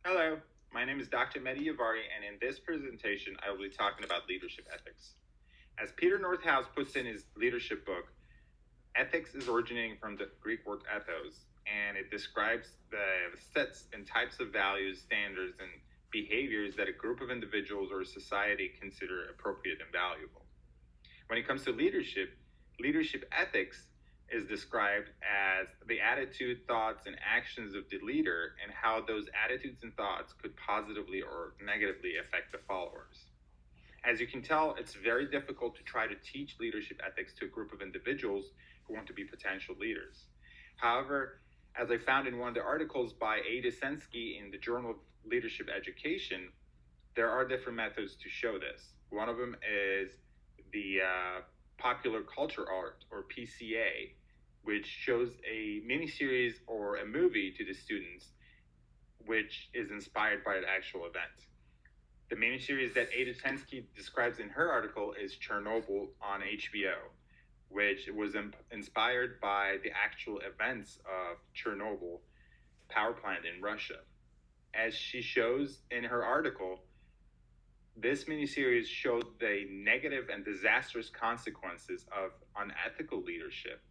Hello, my name is Dr. Mehdi Yavari, and in this presentation, I will be talking about leadership ethics. As Peter Northouse puts in his leadership book, ethics is originating from the Greek word ethos, and it describes the sets and types of values, standards, and behaviors that a group of individuals or a society consider appropriate and valuable. When it comes to leadership ethics is described as the attitude, thoughts, and actions of the leader and how those attitudes and thoughts could positively or negatively affect the followers. As you can tell, it's very difficult to try to teach leadership ethics to a group of individuals who want to be potential leaders. However, as I found in one of the articles by Ada Sensky in the Journal of Leadership Education, there are different methods to show this. One of them is the Popular Culture Art, or PCA, which shows a miniseries or a movie to the students, which is inspired by an actual event. The miniseries that Ada Tensky describes in her article is Chernobyl on HBO, which was inspired by the actual events of Chernobyl power plant in Russia. As she shows in her article, this miniseries showed the negative and disastrous consequences of unethical leadership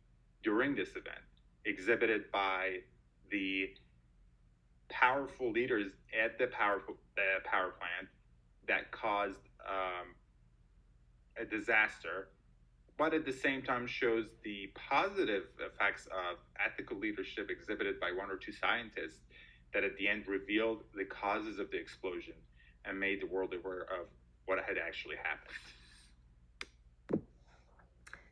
during this event, exhibited by the powerful leaders at the power plant that caused a disaster, but at the same time shows the positive effects of ethical leadership exhibited by one or two scientists that at the end revealed the causes of the explosion and made the world aware of what had actually happened.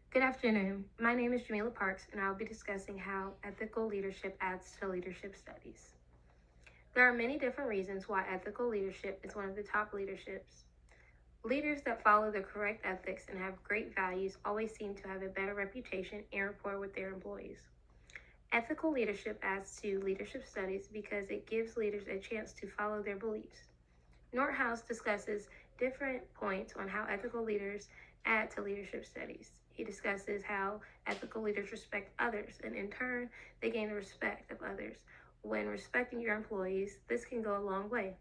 Good afternoon. My name is Jamila Parks, and I will be discussing how ethical leadership adds to leadership studies. There are many different reasons why ethical leadership is one of the top leaderships. Leaders that follow the correct ethics and have great values always seem to have a better reputation and rapport with their employees. Ethical leadership adds to leadership studies because it gives leaders a chance to follow their beliefs. Northouse discusses different points on how ethical leaders add to leadership studies. He discusses how ethical leaders respect others, and in turn, they gain the respect of others. When respecting your employees, this can go a long way,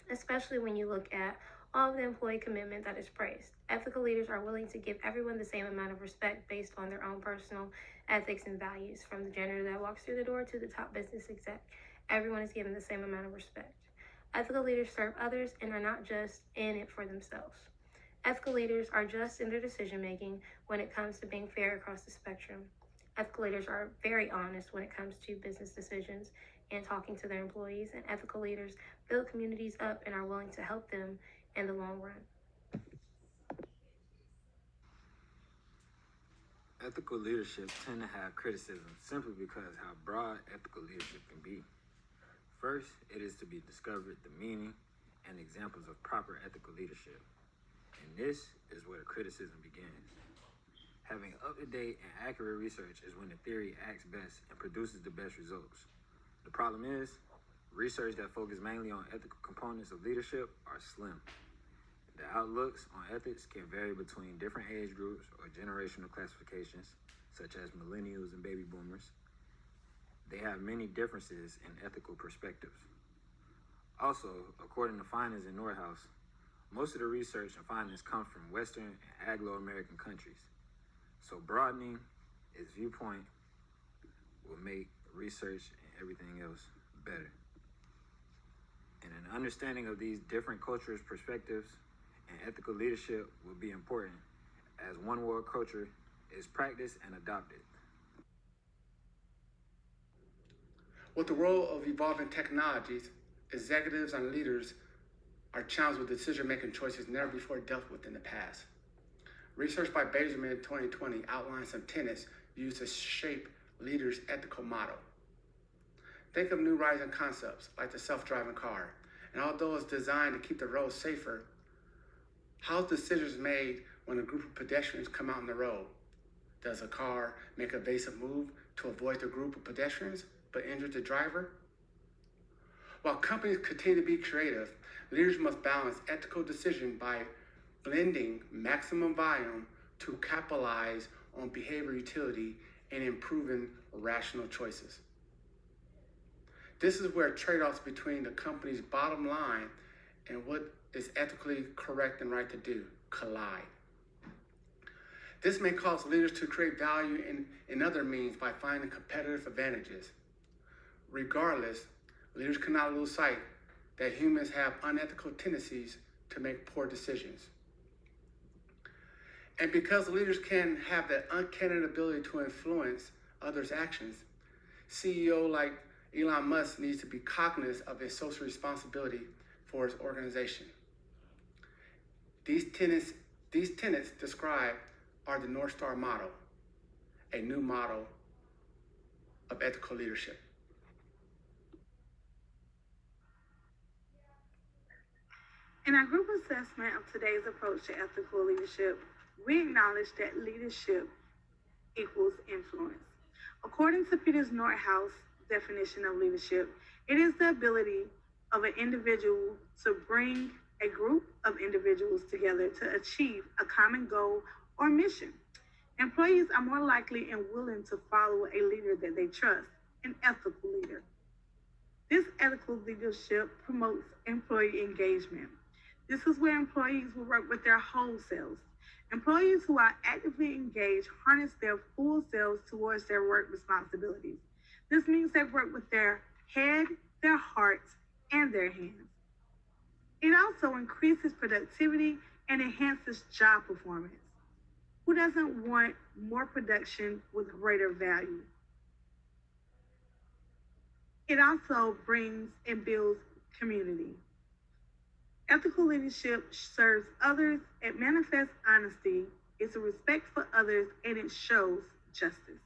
especially when you look at all of the employee commitment that is praised. Ethical leaders are willing to give everyone the same amount of respect based on their own personal ethics and values. From the janitor that walks through the door to the top business exec, everyone is given the same amount of respect. Ethical leaders serve others and are not just in it for themselves. Ethical leaders are just in their decision making when it comes to being fair across the spectrum. Ethical leaders are very honest when it comes to business decisions and talking to their employees, and ethical leaders build communities up and are willing to help them in the long run. Ethical leadership tend to have criticism simply because how broad ethical leadership can be. First, it is to be discovered the meaning and examples of proper ethical leadership. And this is where the criticism begins. Having up-to-date and accurate research is when the theory acts best and produces the best results. The problem is, research that focuses mainly on ethical components of leadership are slim. The outlooks on ethics can vary between different age groups or generational classifications, such as millennials and baby boomers. They have many differences in ethical perspectives. Also, according to findings in Northouse, most of the research and findings come from Western and Anglo-American countries. So broadening its viewpoint will make research and everything else better. And an understanding of these different cultures' perspectives and ethical leadership will be important as one world culture is practiced and adopted. With the world of evolving technologies, executives and leaders are challenged with decision-making choices never before dealt with in the past. Research by Benjamin in 2020 outlines some tenets used to shape leaders' ethical model. Think of new rising concepts like the self-driving car, and although it's designed to keep the road safer, how's decisions made when a group of pedestrians come out on the road? Does a car make an evasive move to avoid the group of pedestrians but injure the driver? While companies continue to be creative, leaders must balance ethical decision by blending maximum volume to capitalize on behavior utility and improving rational choices. This is where trade-offs between the company's bottom line and what is ethically correct and right to do collide. This may cause leaders to create value in other means by finding competitive advantages. Regardless, leaders cannot lose sight that humans have unethical tendencies to make poor decisions. And because leaders can have that uncanny ability to influence others' actions, CEO like Elon Musk needs to be cognizant of his social responsibility for his organization. These tenets described are the North Star model, a new model of ethical leadership. In our group assessment of today's approach to ethical leadership, we acknowledge that leadership equals influence. According to Peter North's definition of leadership, it is the ability of an individual to bring a group of individuals together to achieve a common goal or mission. Employees are more likely and willing to follow a leader that they trust, an ethical leader. This ethical leadership promotes employee engagement. This is where employees will work with their whole selves. Employees who are actively engaged harness their full selves towards their work responsibilities. This means they work with their head, their hearts, and their hands. It also increases productivity and enhances job performance. Who doesn't want more production with greater value? It also brings and builds community. Ethical leadership serves others, it manifests honesty, it's a respect for others, and it shows justice.